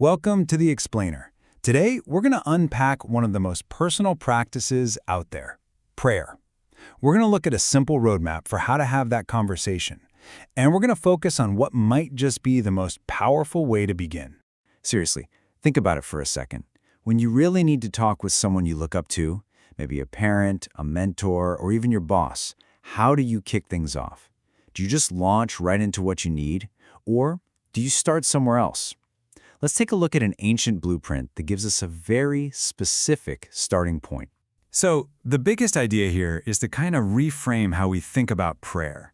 Welcome to The Explainer. Today, we're going to unpack one of the most personal practices out there, prayer. We're going to look at a simple roadmap for how to have that conversation, and we're going to focus on what might just be the most powerful way to begin. Seriously, think about it for a second. When you really need to talk with someone you look up to, maybe a parent, a mentor, or even your boss, how do you kick things off? Do you just launch right into what you need, or do you start somewhere else? Let's take a look at an ancient blueprint that gives us a very specific starting point. So, the biggest idea here is to kind of reframe how we think about prayer.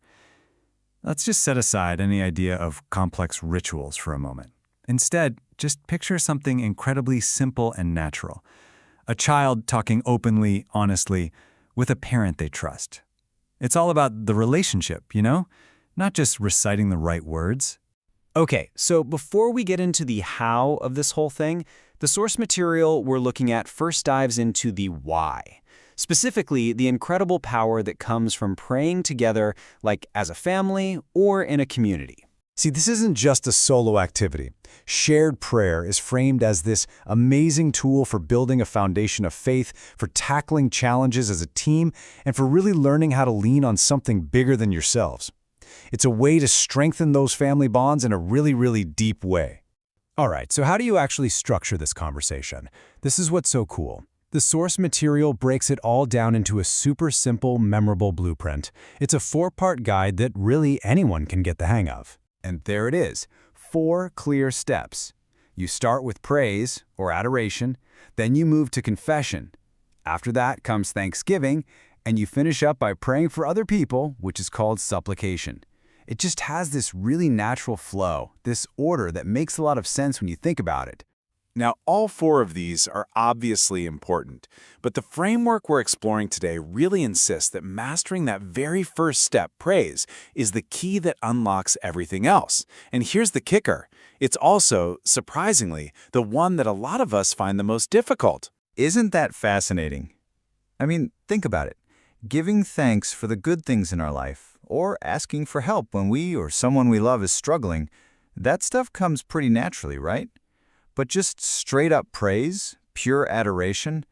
Let's just set aside any idea of complex rituals for a moment. Instead, just picture something incredibly simple and natural. A child talking openly, honestly, with a parent they trust. It's all about the relationship, not just reciting the right words. Okay, so before we get into the how of this whole thing, the source material we're looking at first dives into the why. Specifically, the incredible power that comes from praying together, like as a family or in a community. See, this isn't just a solo activity. Shared prayer is framed as this amazing tool for building a foundation of faith, for tackling challenges as a team, and for really learning how to lean on something bigger than yourselves. It's a way to strengthen those family bonds in a really deep way. All right, so how do you actually structure this conversation? This is what's so cool. The source material breaks it all down into a super simple, memorable blueprint. It's a 4-part guide that really anyone can get the hang of. And there it is, 4 clear steps. You start with praise, or adoration, then you move to confession. After that comes thanksgiving, and you finish up by praying for other people, which is called supplication. It just has this really natural flow, this order that makes a lot of sense when you think about it. Now, all 4 of these are obviously important, but the framework we're exploring today really insists that mastering that very first step, praise, is the key that unlocks everything else. And here's the kicker. It's also, surprisingly, the one that a lot of us find the most difficult. Isn't that fascinating? I mean, think about it. Giving thanks for the good things in our life, or asking for help when we or someone we love is struggling, that stuff comes pretty naturally, right? But just straight-up praise, pure adoration,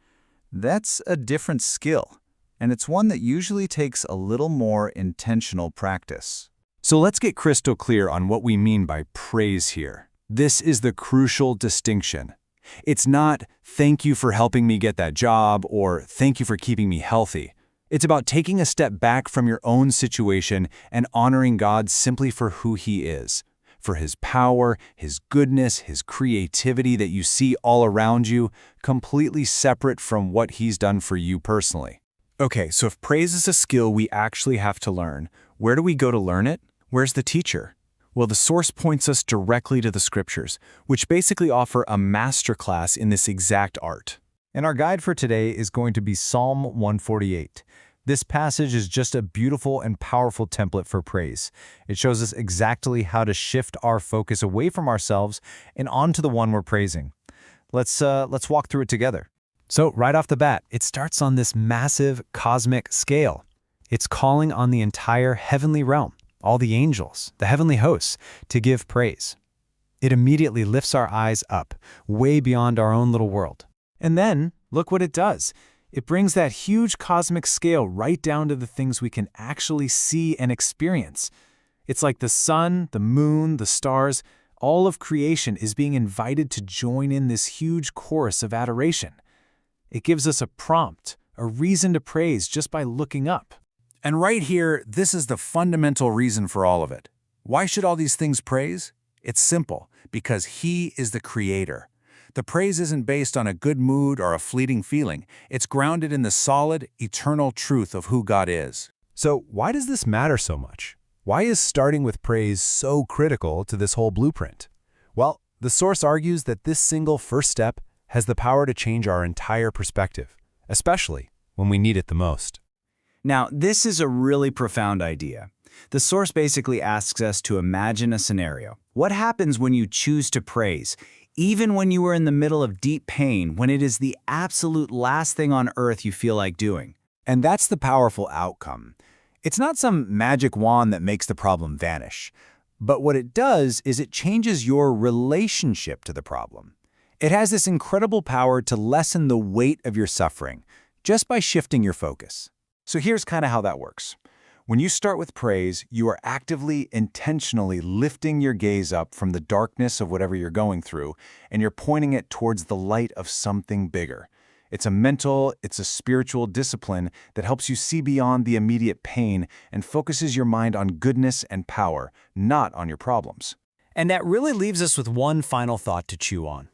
that's a different skill, and it's one that usually takes a little more intentional practice. So let's get crystal clear on what we mean by praise here. This is the crucial distinction. It's not, "Thank you for helping me get that job," or "Thank you for keeping me healthy." It's about taking a step back from your own situation and honoring God simply for who He is, for His power, His goodness, His creativity that you see all around you, completely separate from what He's done for you personally. Okay, so if praise is a skill we actually have to learn, where do we go to learn it? Where's the teacher? Well, the source points us directly to the scriptures, which basically offer a masterclass in this exact art. And our guide for today is going to be Psalm 148. This passage is just a beautiful and powerful template for praise. It shows us exactly how to shift our focus away from ourselves and onto the one we're praising. Let's walk through it together. So right off the bat, it starts on this massive cosmic scale. It's calling on the entire heavenly realm, all the angels, the heavenly hosts, to give praise. It immediately lifts our eyes up, way beyond our own little world. And then, look what it does. It brings that huge cosmic scale right down to the things we can actually see and experience. It's like the sun, the moon, the stars, all of creation is being invited to join in this huge chorus of adoration. It gives us a prompt, a reason to praise just by looking up. And right here, this is the fundamental reason for all of it. Why should all these things praise? It's simple, because He is the Creator. The praise isn't based on a good mood or a fleeting feeling. It's grounded in the solid, eternal truth of who God is. So why does this matter so much? Why is starting with praise so critical to this whole blueprint? Well, the source argues that this single first step has the power to change our entire perspective, especially when we need it the most. Now, this is a really profound idea. The source basically asks us to imagine a scenario. What happens when you choose to praise, even when you are in the middle of deep pain, when it is the absolute last thing on earth you feel like doing? And that's the powerful outcome. It's not some magic wand that makes the problem vanish, But what it does is it changes your relationship to the problem. It has this incredible power to lessen the weight of your suffering just by shifting your focus. So here's kind of how that works. When you start with praise, you are actively, intentionally lifting your gaze up from the darkness of whatever you're going through, and you're pointing it towards the light of something bigger. It's a mental, it's a spiritual discipline that helps you see beyond the immediate pain and focuses your mind on goodness and power, not on your problems. And that really leaves us with one final thought to chew on.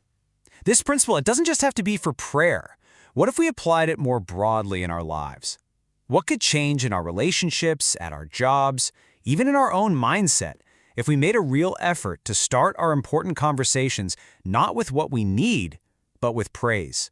This principle, it doesn't just have to be for prayer. What if we applied it more broadly in our lives? What could change in our relationships, at our jobs, even in our own mindset, if we made a real effort to start our important conversations not with what we need, but with praise?